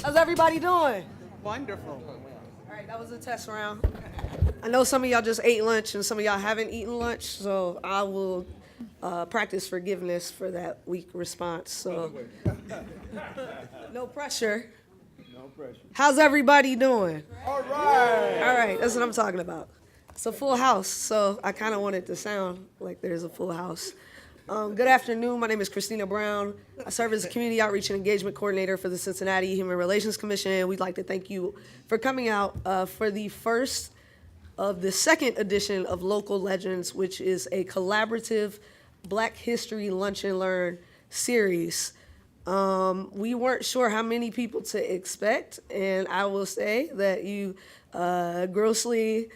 How's everybody doing? Wonderful. All right, that was a test round. I know some of y'all just ate lunch and some of y'all haven't eaten lunch, so I will practice forgiveness for that weak response. So, no pressure. No pressure. How's everybody doing? All right. All right, that's what I'm talking about. It's a full house, so I kind of want it to sound like there's a full house. Good afternoon. My name is Christina Brown. I serve as a Community Outreach and Engagement Coordinator for the Cincinnati Human Relations Commission. We'd like to thank you for coming out for the first of the second edition of Local Legends, which is a collaborative Black History Lunch and Learn series. We weren't sure how many people to expect, and I will say that you grossly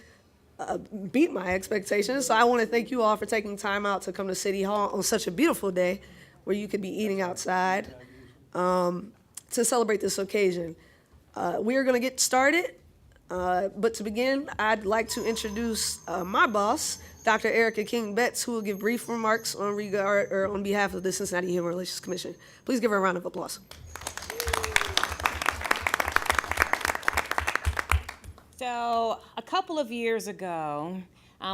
beat my expectations. So I want to thank you all for taking time out to come to City Hall on such a beautiful day where you could be eating outside to celebrate this occasion. We are going to get started, but to begin, I'd like to introduce my boss, Dr. Erica King-Betts, who will give brief remarks on behalf of the Cincinnati Human Relations Commission. Please give her a round of applause. So a couple of years ago,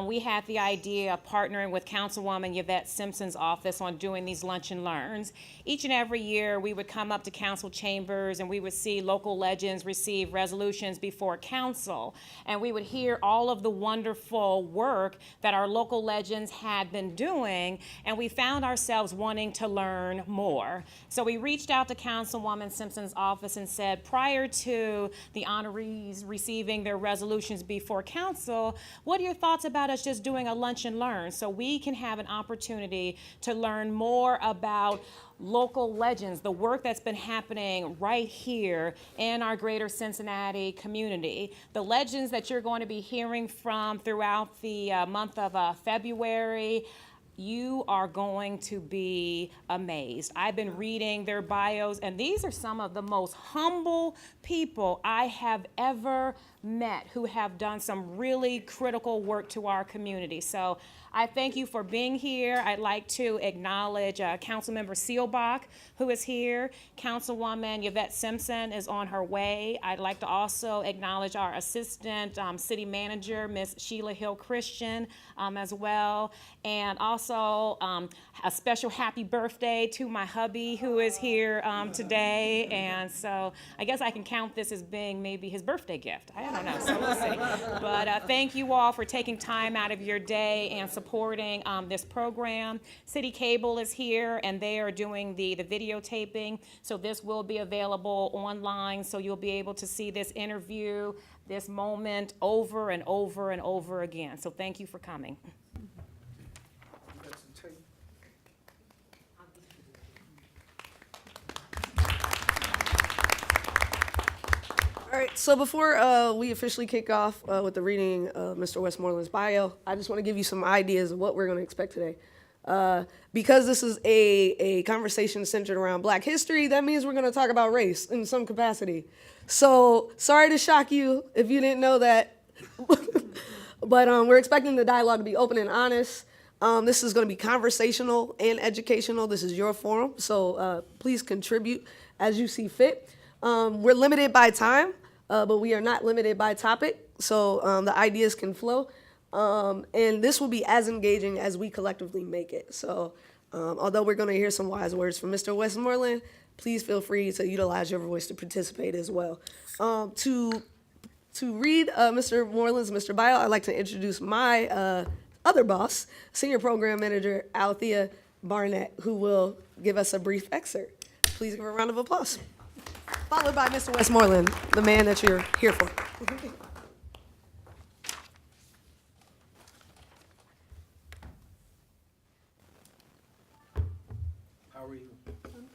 we had the idea of partnering with Councilwoman Yvette Simpson's office on doing these lunch and learns. Each and every year, we would come up to council chambers and we would see local legends receive resolutions before council. And we would hear all of the wonderful work that our local legends had been doing, and we found ourselves wanting to learn more. So we reached out to Councilwoman Simpson's office and said, prior to the honorees receiving their resolutions before council, what are your thoughts about us just doing a lunch and learn so we can have an opportunity to learn more about local legends, the work that's been happening right here in our greater Cincinnati community. The legends that you're going to be hearing from throughout the month of February, you are going to be amazed. I've been reading their bios, and these are some of the most humble people I have ever met who have done some really critical work to our community. So I thank you for being here. I'd like to acknowledge Councilmember Seelbach, who is here. Councilwoman Yvette Simpson is on her way. I'd like to also acknowledge our Assistant City Manager, Miss Sheila Hill Christian, as well. And also a special happy birthday to my hubby, who is here today. And so I guess I can count this as being maybe his birthday gift. I don't know, so we'll see. But thank you all for taking time out of your day and supporting this program. City Cable is here, and they are doing the videotaping. So this will be available online, so you'll be able to see this interview, this moment over and over and over again. So thank you for coming. All right, so before we officially kick off with the reading of Mr. Westmoreland's bio, I just want to give you some ideas of what we're going to expect today. Because this is a conversation centered around Black history, that means we're going to talk about race in some capacity. So sorry to shock you if you didn't know that, but we're expecting the dialogue to be open and honest. This is going to be conversational and educational. This is your forum, so please contribute as you see fit. We're limited by time, but we are not limited by topic, so the ideas can flow. And this will be as engaging as we collectively make it. So although we're going to hear some wise words from Mr. Westmoreland, please feel free to utilize your voice to participate as well. To read Mr. Moreland's Mr. Bio, I'd like to introduce my other boss, Senior Program Manager Althea Barnett, who will give us a brief excerpt. Please give a round of applause. Followed by Mr. Westmoreland, the man that you're here for. How are you? I'm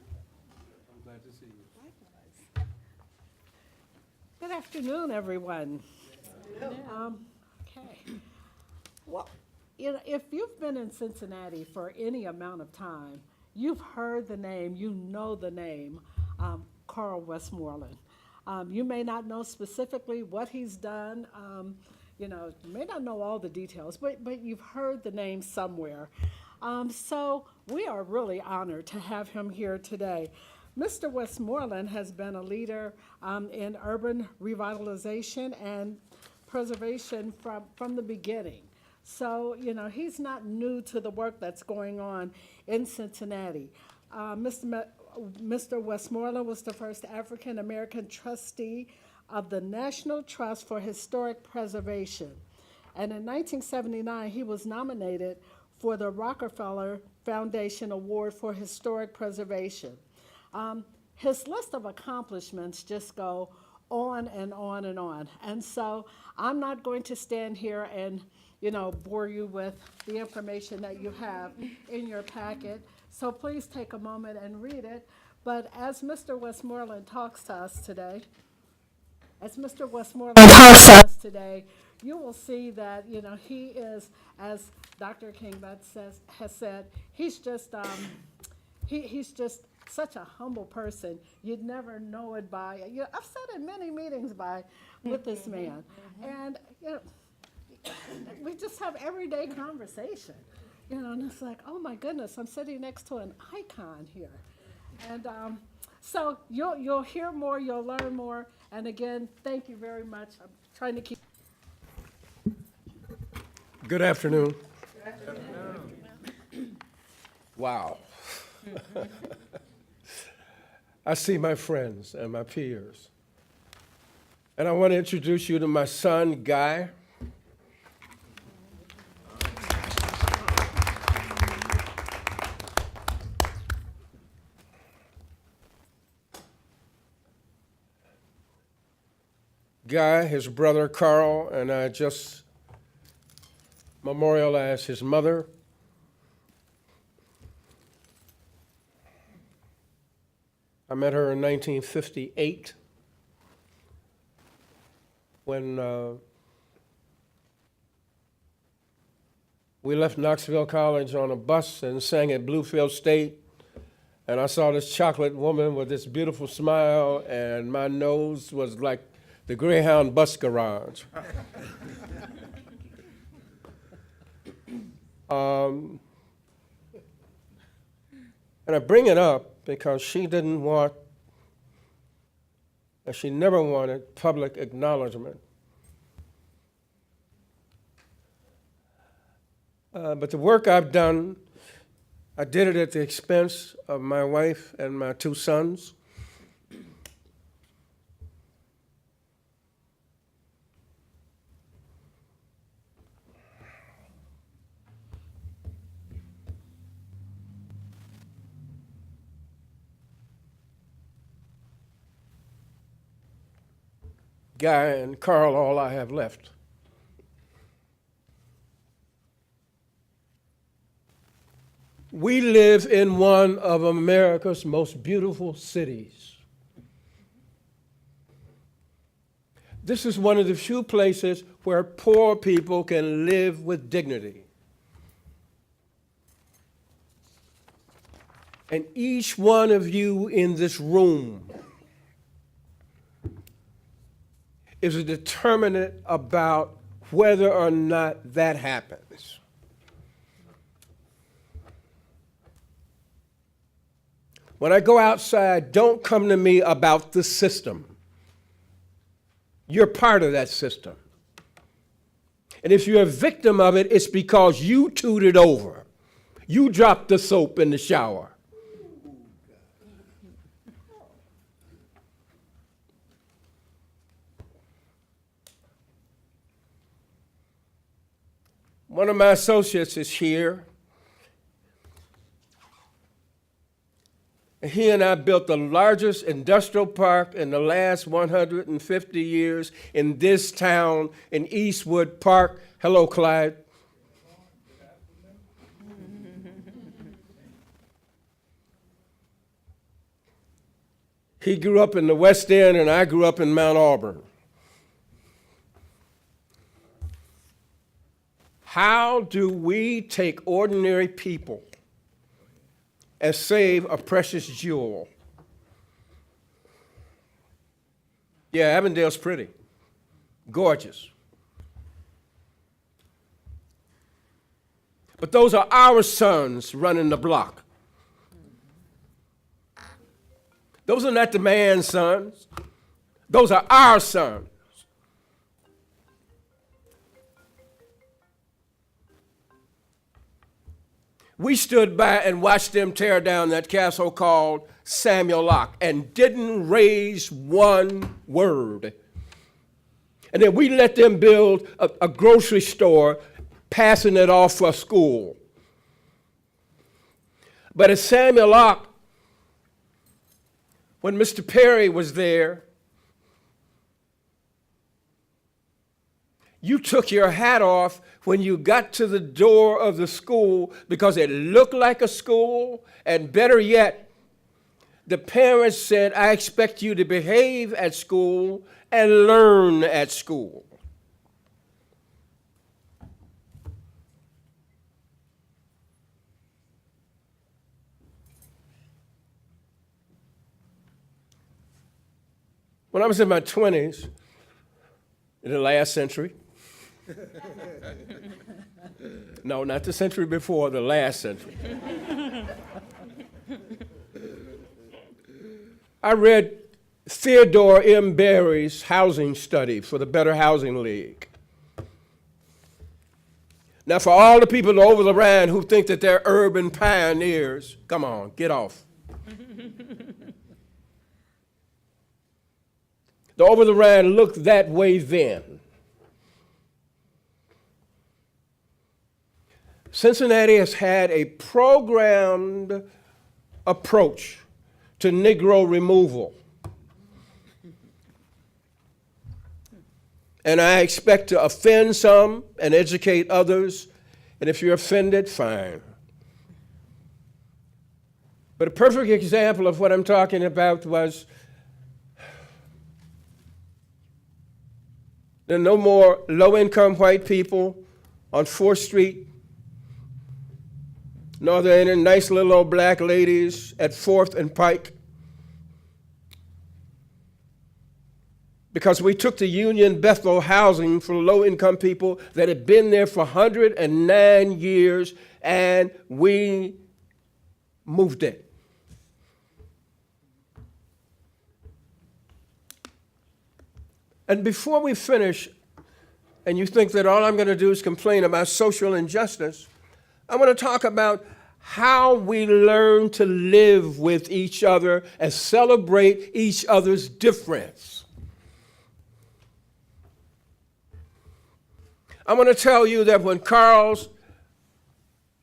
glad to see you. Good afternoon, everyone. Okay. Well, if you've been in Cincinnati for any amount of time, you've heard the name, you know the name, Carl Westmoreland. You may not know specifically what he's done. You may not know all the details, but you've heard the name somewhere. So we are really honored to have him here today. Mr. Westmoreland has been a leader in urban revitalization and preservation from the beginning. So, he's not new to the work that's going on in Cincinnati. Mr. Westmoreland was the first African-American trustee of the National Trust for Historic Preservation. And in 1979, he was nominated for the Rockefeller Foundation Award for Historic Preservation. His list of accomplishments just go on and on and on. And so I'm not going to stand here and, bore you with the information that you have in your packet. So please take a moment and read it. But as Mr. Westmoreland talks to us today, you will see that, he is, as Dr. Kingbet has said, he's just such a humble person. You'd never know it by, I've sat in many meetings with this man. And, we just have everyday conversation, and it's like, oh my goodness, I'm sitting next to an icon here. And so you'll hear more, you'll learn more. And again, thank you very much. I'm trying to keep. Good afternoon. Wow. I see my friends and my peers. And I want to introduce you to my son, Guy. Guy, his brother Carl, and I just memorialized his mother. I met her in 1958 when we left Knoxville College on a bus and sang at Bluefield State. And I saw this chocolate woman with this beautiful smile, and my nose was like the Greyhound bus garage. And I bring it up because she didn't want, and she never wanted, public acknowledgement. But the work I've done, I did it at the expense of my wife and my two sons. Guy and Carl, all I have left. We live in one of America's most beautiful cities. This is one of the few places where poor people can live with dignity. And each one of you in this room is a determinant about whether or not that happens. When I go outside, don't come to me about the system. You're part of that system. And if you're a victim of it, it's because you tooted over. You dropped the soap in the shower. One of my associates is here. He and I built the largest industrial park in the last 150 years in this town, in Eastwood Park. Hello, Clyde. He grew up in the West End, and I grew up in Mount Auburn. How do we take ordinary people and save a precious jewel? Yeah, Avondale's pretty, gorgeous. But those are our sons running the block. Those are not the man's sons. Those are our sons. We stood by and watched them tear down that castle called Samuel Lock and didn't raise one word. And then we let them build a grocery store, passing it off for school. But at Samuel Lock, when Mr. Perry was there, you took your hat off when you got to the door of the school because it looked like a school, and better yet, the parents said, I expect you to behave at school and learn at school. When I was in my 20s, in the last century, no, not the century before, the last century. I read Theodore M. Berry's housing study for the Better Housing League. Now, for all the people over the Rhine who think that they're urban pioneers, come on, get off. The over the Rhine looked that way then. Cincinnati has had a programmed approach to Negro removal. And I expect to offend some and educate others. And if you're offended, fine. But a perfect example of what I'm talking about was there are no more low-income white people on 4th Street, nor are there any nice little old black ladies at 4th and Pike. Because we took the Union Bethel housing for low-income people that had been there for 109 years, and we moved it. And before we finish, and you think that all I'm going to do is complain about social injustice, I want to talk about how we learn to live with each other and celebrate each other's difference. I want to tell you that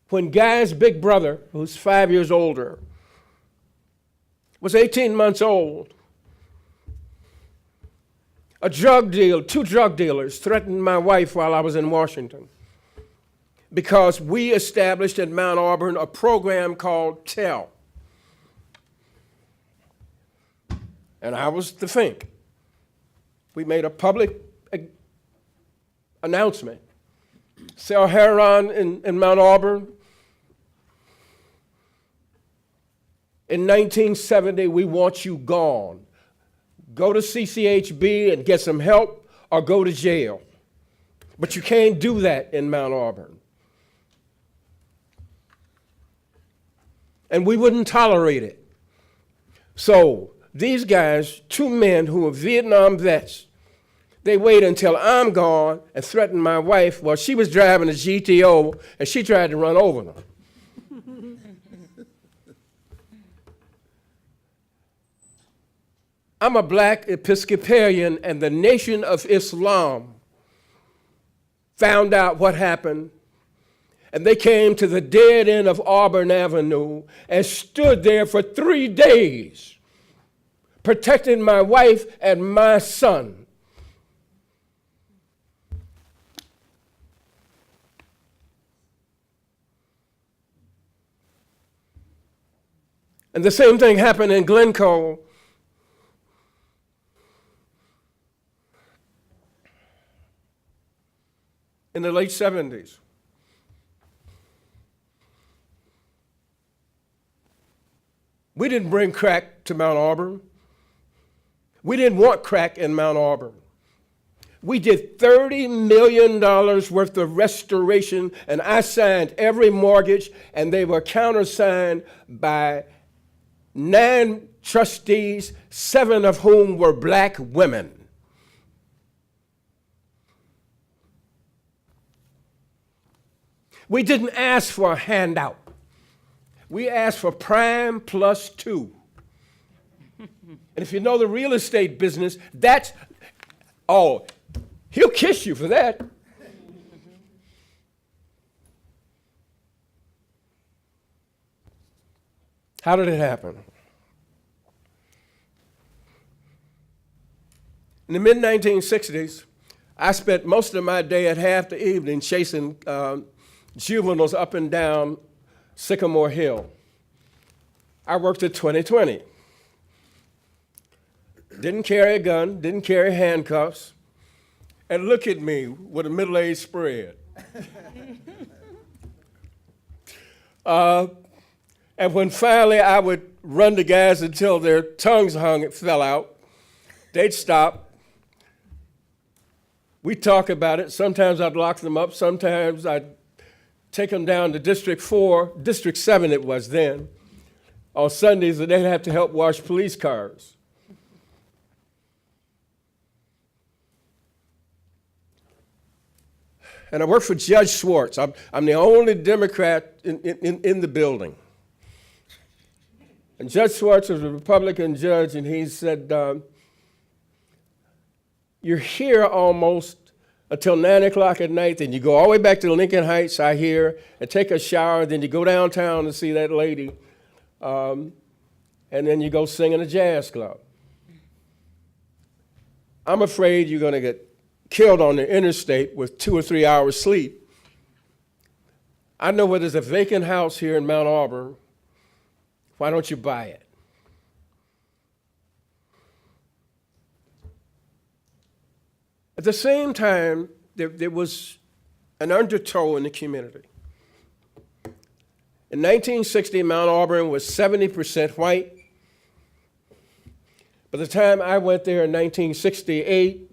when Guy's big brother, who's 5 years older, was 18 months old, two drug dealers threatened my wife while I was in Washington because we established at Mount Auburn a program called TELL. And I was the Fink. We made a public announcement. Sell heroin in Mount Auburn. In 1970, we want you gone. Go to CCHB and get some help or go to jail. But you can't do that in Mount Auburn. And we wouldn't tolerate it. So these guys, two men who were Vietnam vets, they waited until I'm gone and threatened my wife while she was driving a GTO and she tried to run over them. I'm a black Episcopalian, and the Nation of Islam found out what happened, and they came to the dead end of Auburn Avenue and stood there for 3 days, protecting my wife and my son. And the same thing happened in Glencoe. In the late 70s. We didn't bring crack to Mount Auburn. We didn't want crack in Mount Auburn. We did $30 million worth of restoration, and I signed every mortgage, and they were countersigned by 9 trustees, 7 of whom were black women. We didn't ask for a handout. We asked for prime plus 2. And if you know the real estate business, that's, oh, he'll kiss you for that. How did it happen? In the mid-1960s, I spent most of my day at half the evening chasing juveniles up and down Sycamore Hill. I worked at 2020. Didn't carry a gun, didn't carry handcuffs, and look at me with a middle-aged spread. And when finally I would run the guys until their tongues fell out, they'd stop. We'd talk about it. Sometimes I'd lock them up. Sometimes I'd take them down to District 4, District 7 it was then, on Sundays, and they'd have to help wash police cars. And I worked for Judge Schwartz. I'm the only Democrat in the building. And Judge Schwartz was a Republican judge, and he said, you're here almost until 9 o'clock at night, then you go all the way back to Lincoln Heights, I hear, and take a shower, then you go downtown to see that lady, and then you go sing in a jazz club. I'm afraid you're going to get killed on the interstate with 2 or 3 hours sleep. I know where there's a vacant house here in Mount Auburn. Why don't you buy it? At the same time, there was an undertow in the community. In 1960, Mount Auburn was 70% white. By the time I went there in 1968,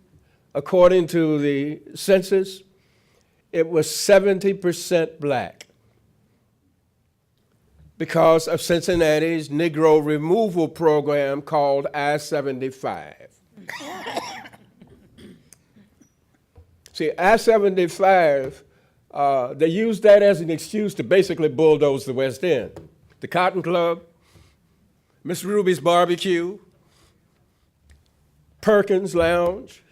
according to the census, it was 70% black because of Cincinnati's Negro removal program called I-75. See, I-75, they used that as an excuse to basically bulldoze the West End. The Cotton Club, Miss Ruby's Barbecue, Perkins Lounge.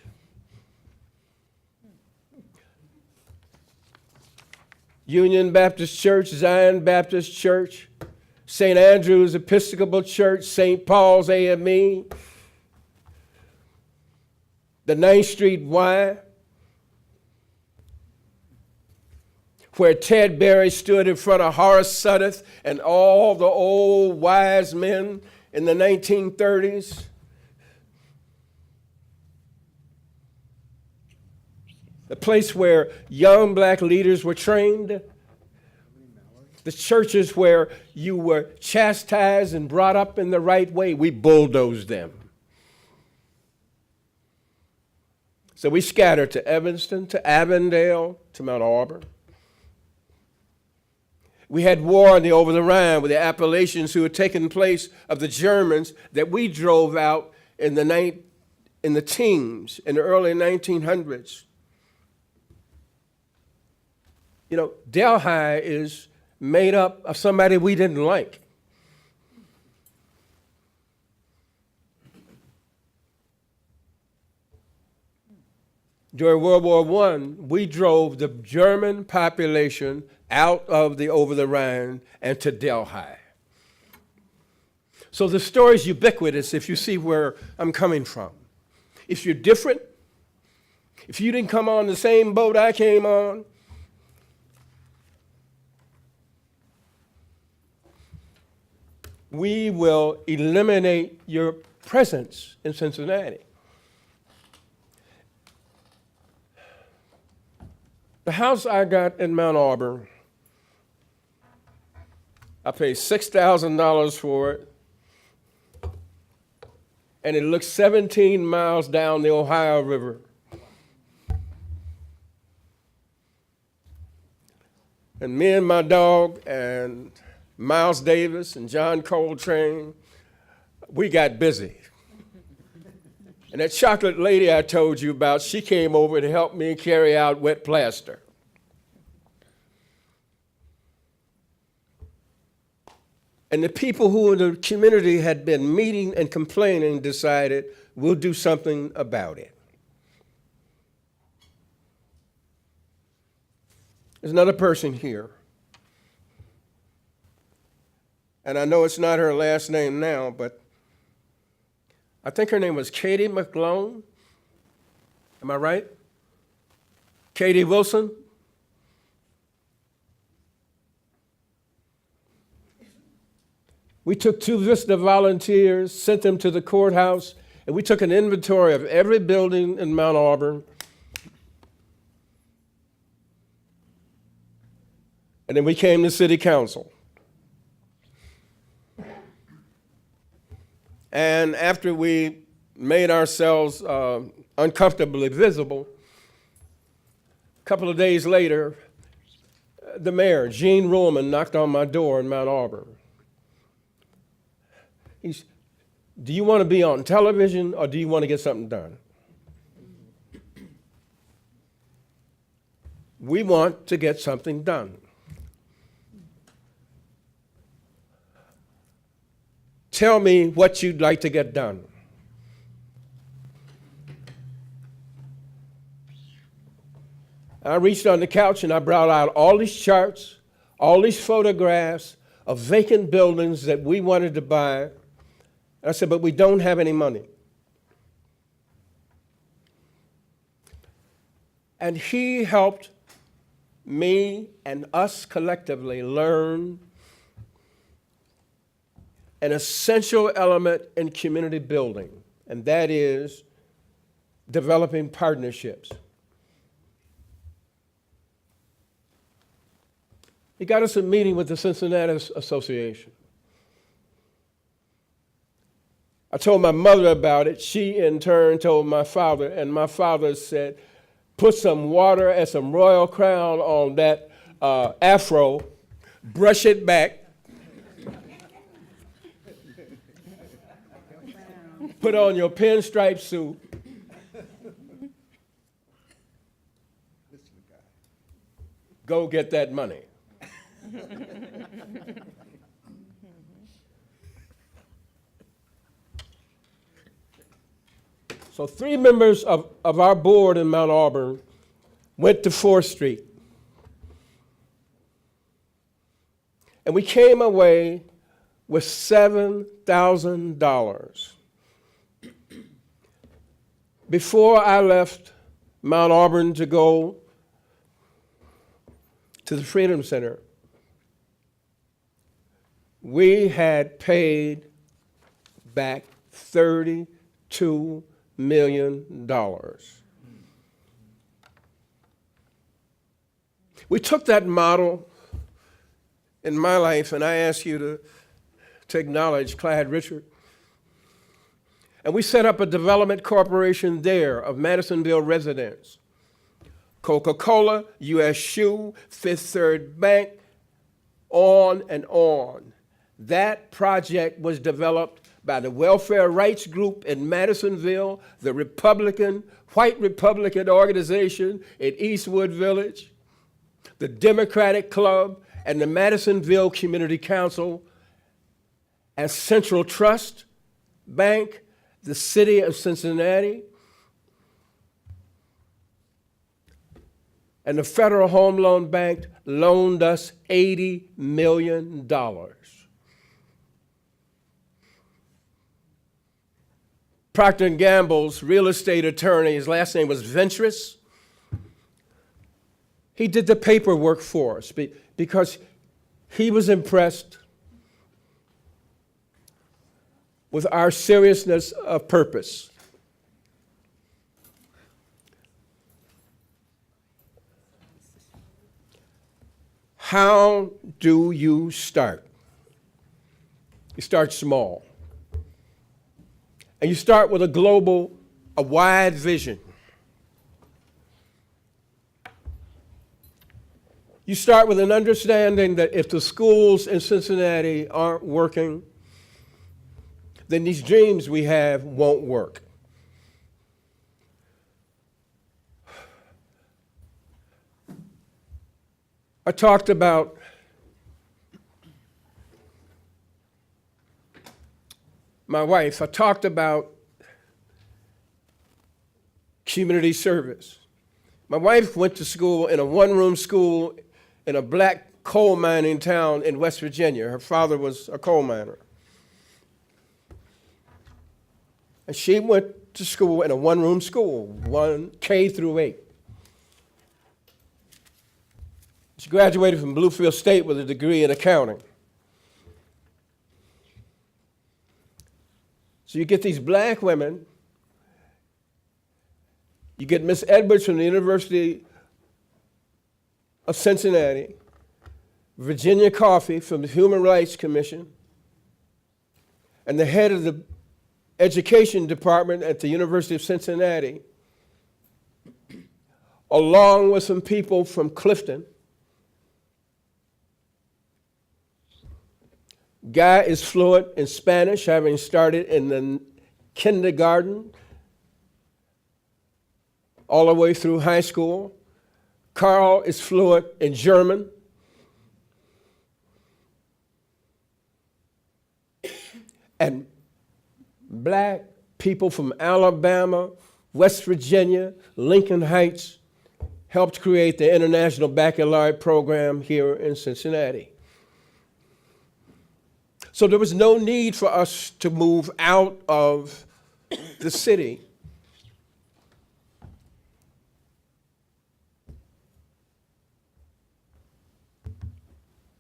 Union Baptist Church, Zion Baptist Church, St. Andrew's Episcopal Church, St. Paul's AME, the 9th Street Y, where Ted Berry stood in front of Horace Sudduth and all the old wise men in the 1930s. The place where young black leaders were trained. The churches where you were chastised and brought up in the right way, we bulldozed them. So we scattered to Evanston, to Avondale, to Mount Auburn. We had war on the over the Rhine with the Appalachians who had taken place of the Germans that we drove out in the teens, in the early 1900s. You know, Delhi is made up of somebody we didn't like. During World War I, we drove the German population out of the over the Rhine and to Delhi. So the story's ubiquitous if you see where I'm coming from. If you're different, if you didn't come on the same boat I came on, we will eliminate your presence in Cincinnati. The house I got in Mount Auburn, I paid $6,000 for it, and it looks 17 miles down the Ohio River. And me and my dog and Miles Davis and John Coltrane we got busy. And that chocolate lady I told you about, she came over to help me carry out wet plaster. And the people who in the community had been meeting and complaining decided, we'll do something about it. There's another person here. And I know it's not her last name now, but I think her name was Katie McClone. Am I right? Katie Wilson? We took 2 Vista volunteers, sent them to the courthouse, and we took an inventory of every building in Mount Auburn. And then we came to city council. And after we made ourselves uncomfortably visible, a couple of days later, the mayor, Gene Ruhlman, knocked on my door in Mount Auburn. He's, do you want to be on television or do you want to get something done? We want to get something done. Tell me what you'd like to get done. I reached on the couch and I brought out all these charts, all these photographs of vacant buildings that we wanted to buy. And I said, but we don't have any money. And he helped me and us collectively learn an essential element in community building, and that is developing partnerships. He got us a meeting with the Cincinnati Association. I told my mother about it. She, in turn, told my father, and my father said, put some water and some Royal Crown on that afro, brush it back, put on your pinstripe suit, go get that money. So 3 members of our board in Mount Auburn went to 4th Street. And we came away with $7,000. Before I left Mount Auburn to go to the Freedom Center, we had paid back $32 million. We took that model in my life, and I ask you to acknowledge Clyde Richard. And we set up a development corporation there of Madisonville residents. Coca-Cola, U.S. Shoe, Fifth Third Bank, on and on. That project was developed by the Welfare Rights Group in Madisonville, the white Republican organization in Eastwood Village, the Democratic Club, and the Madisonville Community Council, as Central Trust Bank, the city of Cincinnati, and the Federal Home Loan Bank loaned us $80 million. Procter & Gamble's real estate attorney, his last name was Ventris, he did the paperwork for us because he was impressed with our seriousness of purpose. How do you start? You start small. And you start with a wide vision. You start with an understanding that if the schools in Cincinnati aren't working, then these dreams we have won't work. I talked about my wife. I talked about community service. My wife went to school in a one-room school in a black coal mining town in West Virginia. Her father was a coal miner. And she went to school in a one-room school, 1K through 8. She graduated from Bluefield State with a degree in accounting. So you get these black women. You get Miss Edwards from the University of Cincinnati, Virginia Coffey from the Human Rights Commission, and the head of the education department at the University of Cincinnati, along with some people from Clifton. Guy is fluent in Spanish, having started in the kindergarten all the way through high school. Carl is fluent in German. And black people from Alabama, West Virginia, Lincoln Heights helped create the International Baccalaureate program here in Cincinnati. So there was no need for us to move out of the city.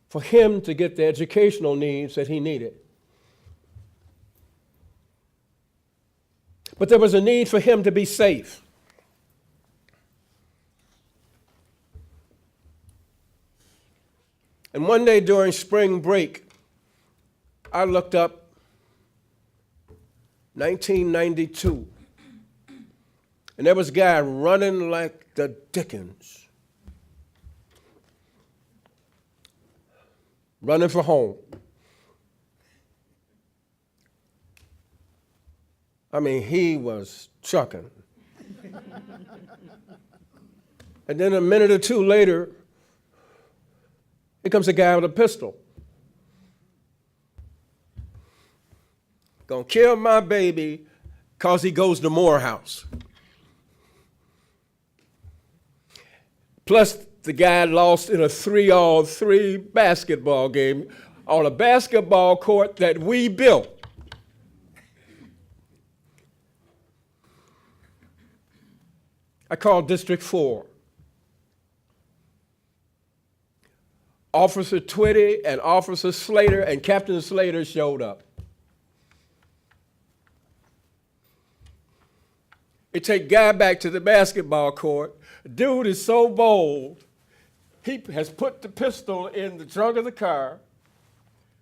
For him to get the educational needs that he needed. But there was a need for him to be safe. And one day during spring break, I looked up 1992, and there was a guy running like the Dickens, running for home. I mean, he was trucking. And then a minute or two later, here comes a guy with a pistol. Gonna kill my baby because he goes to Morehouse. Plus, the guy lost in a 3-on-3 basketball game on a basketball court that we built. I called District 4. Officer Twitty and Officer Slater and Captain Slater showed up. They take guy back to the basketball court. Dude is so bold, he has put the pistol in the trunk of the car,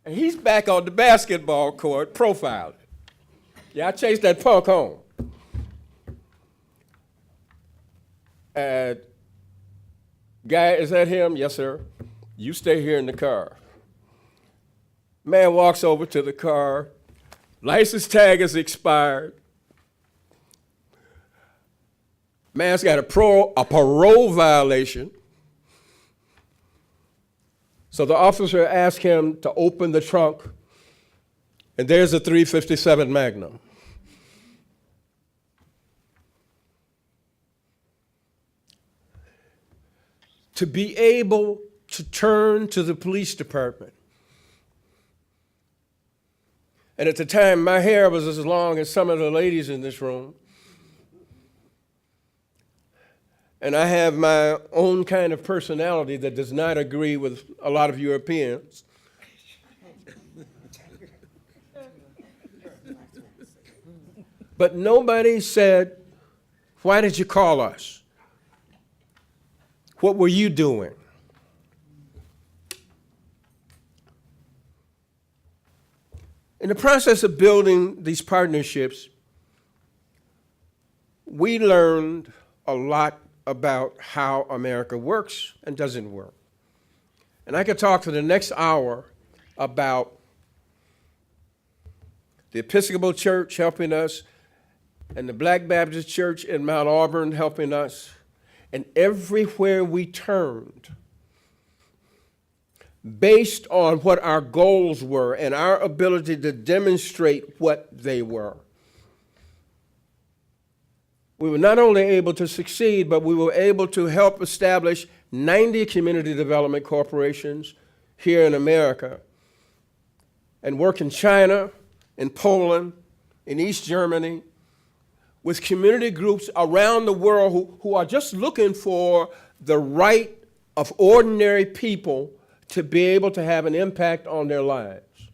and he's back on the basketball court profiling. Yeah, I chased that punk home. And guy, is that him? Yes, sir. You stay here in the car. Man walks over to the car. License tag is expired. Man's got a parole violation. So the officer asked him to open the trunk, and there's a .357 Magnum. To be able to turn to the police department. And at the time, my hair was as long as some of the ladies in this room. And I have my own kind of personality that does not agree with a lot of Europeans. But nobody said, why did you call us? What were you doing? In the process of building these partnerships, we learned a lot about how America works and doesn't work. And I could talk for the next hour about the Episcopal Church helping us, and the Black Baptist Church in Mount Auburn helping us. And everywhere we turned, based on what our goals were and our ability to demonstrate what they were, we were not only able to succeed, but we were able to help establish 90 community development corporations here in America and work in China, in Poland, in East Germany, with community groups around the world who are just looking for the right of ordinary people to be able to have an impact on their lives.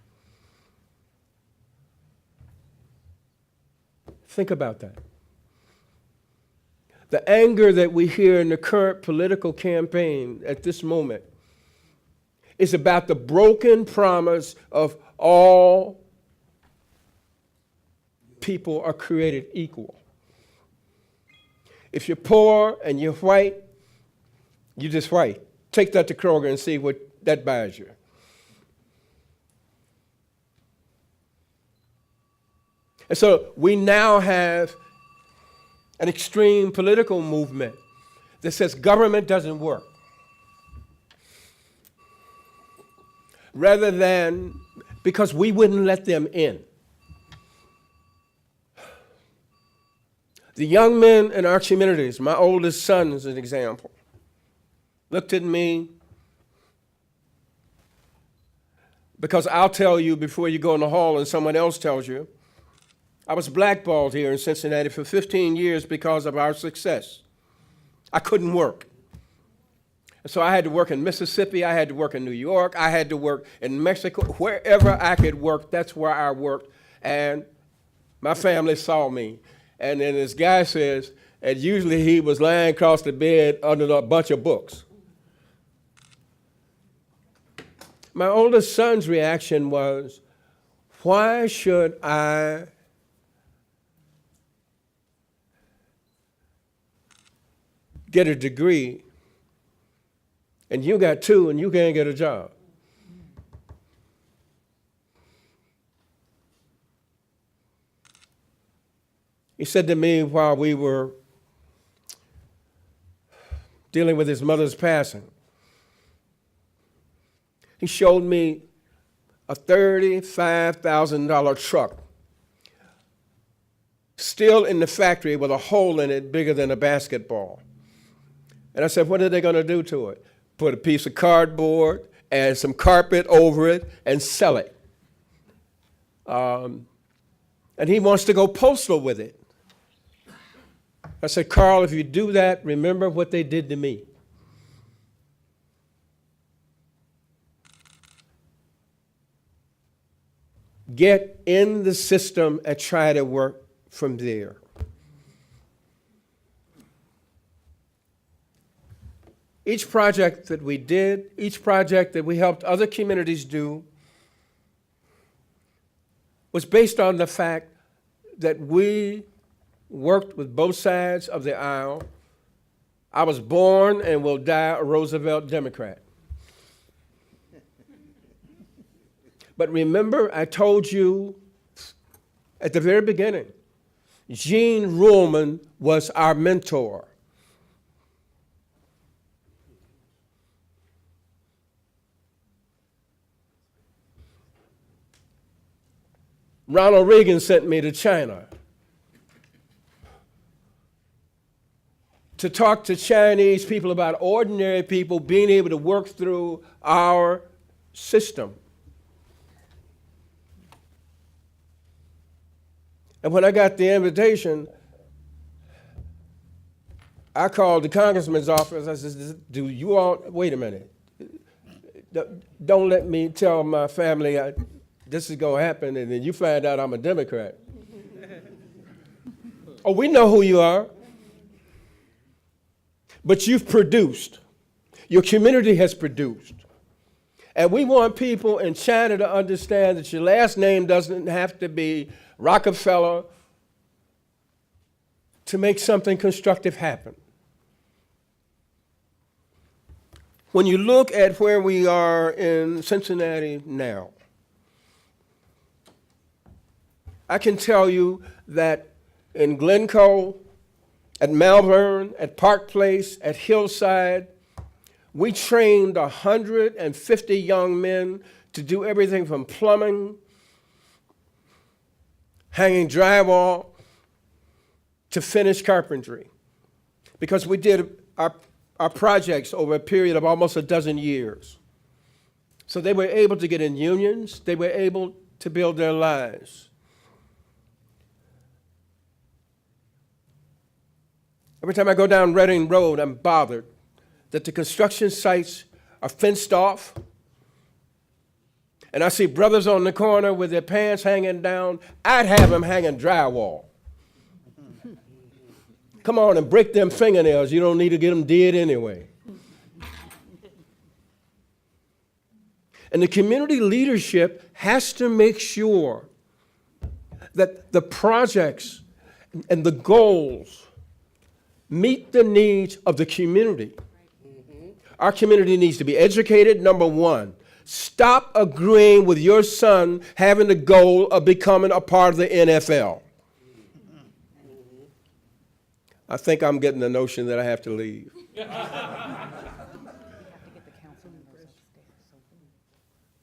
Think about that. The anger that we hear in the current political campaign at this moment is about the broken promise of all people are created equal. If you're poor and you're white, you're just white. Take that to Kroger and see what that buys you. And so we now have an extreme political movement that says government doesn't work. Rather than because we wouldn't let them in. The young men in our communities, my oldest son is an example, looked at me because I'll tell you before you go in the hall and someone else tells you, I was blackballed here in Cincinnati for 15 years because of our success. I couldn't work. So I had to work in Mississippi, I had to work in New York, I had to work in Mexico. Wherever I could work, that's where I worked. And my family saw me. And then this guy says, and usually he was lying across the bed under a bunch of books. My oldest son's reaction was, why should I get a degree and you got two and you can't get a job? He said to me while we were dealing with his mother's passing, he showed me a $35,000 truck still in the factory with a hole in it bigger than a basketball. And I said, what are they going to do to it? Put a piece of cardboard and some carpet over it and sell it. And he wants to go postal with it. I said, Carl, if you do that, remember what they did to me. Get in the system and try to work from there. Each project that we did, each project that we helped other communities do, was based on the fact that we worked with both sides of the aisle. I was born and will die a Roosevelt Democrat. But remember, I told you at the very beginning, Gene Ruhlman was our mentor. Ronald Reagan sent me to China to talk to Chinese people about ordinary people being able to work through our system. And when I got the invitation, I called the congressman's office. I said, do you all, wait a minute. Don't let me tell my family this is going to happen, and then you find out I'm a Democrat. Oh, we know who you are. But you've produced. Your community has produced. And we want people in China to understand that your last name doesn't have to be Rockefeller to make something constructive happen. When you look at where we are in Cincinnati now, I can tell you that in Glencoe, at Malvern, at Park Place, at Hillside, we trained 150 young men to do everything from plumbing, hanging drywall, to finish carpentry. Because we did our projects over a period of almost a dozen years. So they were able to get in unions, they were able to build their lives. Every time I go down Reading Road, I'm bothered that the construction sites are fenced off, and I see brothers on the corner with their pants hanging down. I'd have them hanging drywall. Come on and break them fingernails. You don't need to get them did anyway. And the community leadership has to make sure that the projects and the goals meet the needs of the community. Our community needs to be educated, number one. Stop agreeing with your son having the goal of becoming a part of the NFL. I think I'm getting the notion that I have to leave.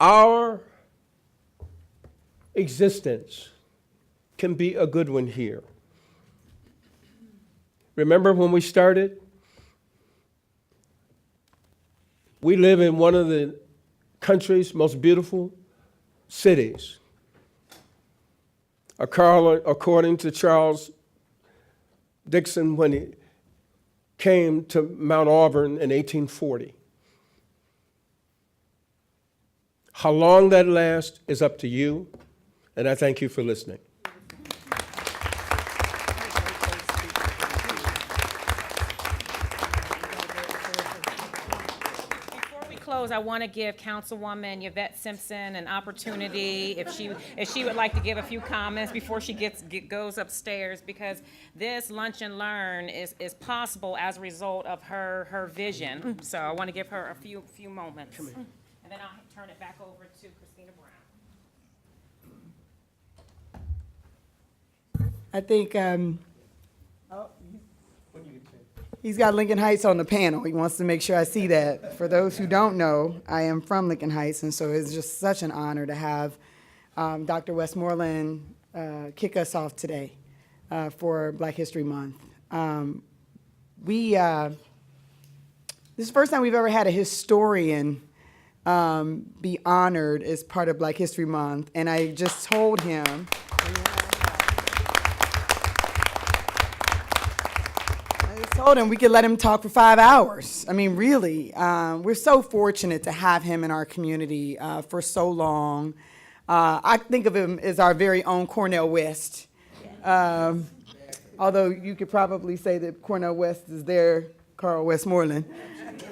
Our existence can be a good one here. Remember when we started? We live in one of the country's most beautiful cities. According to Charles Dixon, when he came to Mount Auburn in 1840. How long that lasts is up to you, and I thank you for listening. I want to give Councilwoman Yvette Simpson an opportunity if she would like to give a few comments before she goes upstairs, because this lunch and learn is possible as a result of her vision. So I want to give her a few moments, and then I'll turn it back over to Christina Brown. I think he's got Lincoln Heights on the panel. He wants to make sure I see that. For those who don't know, I am from Lincoln Heights, and so it's just such an honor to have Dr. Westmoreland kick us off today for Black History Month. This is the first time we've ever had a historian be honored as part of Black History Month, and I just told him, we could let him talk for 5 hours. I mean, really, we're so fortunate to have him in our community for so long. I think of him as our very own Cornel West. Although you could probably say that Cornel West is their Carl Westmoreland,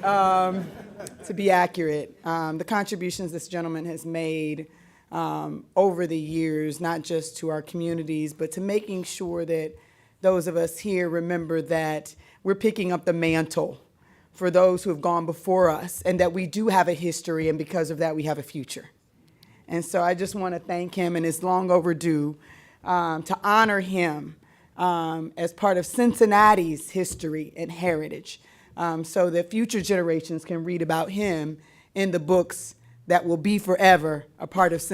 to be accurate. The contributions this gentleman has made over the years, not just to our communities, but to making sure that those of us here remember that we're picking up the mantle for those who have gone before us, and that we do have a history, and because of that, we have a future. And so I just want to thank him, and it's long overdue to honor him as part of Cincinnati's history and heritage, so that future generations can read about him in the books that will be forever a part of the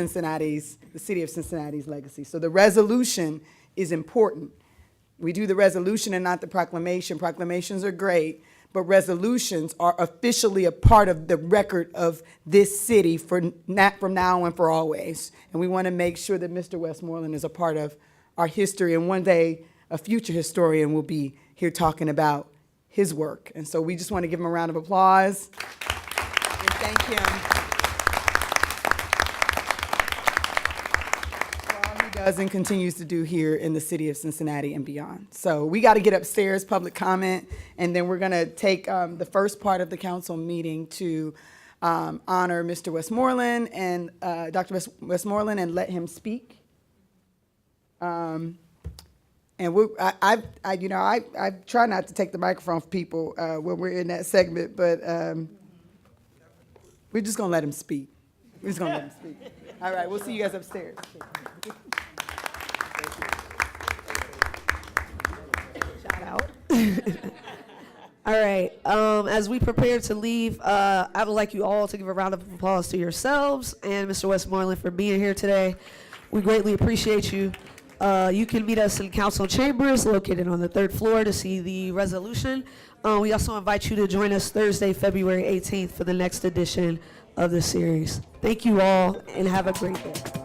city of Cincinnati's legacy. So the resolution is important. We do the resolution and not the proclamation. Proclamations are great, but resolutions are officially a part of the record of this city from now and for always. And we want to make sure that Mr. Westmoreland is a part of our history, and one day a future historian will be here talking about his work. And so we just want to give him a round of applause and thank him does and continues to do here in the city of Cincinnati and beyond. So we got to get upstairs, public comment, and then we're going to take the first part of the council meeting to honor Mr. Westmoreland and Dr. Westmoreland and let him speak. And I try not to take the microphone from people when we're in that segment, but we're just going to let him speak. We're just going to let him speak. All right, we'll see you guys upstairs. All right. As we prepare to leave, I would like you all to give a round of applause to yourselves and Mr. Westmoreland for being here today. We greatly appreciate you. You can meet us in council chambers located on the 3rd floor to see the resolution. We also invite you to join us Thursday, February 18th for the next edition of the series. Thank you all and have a great day.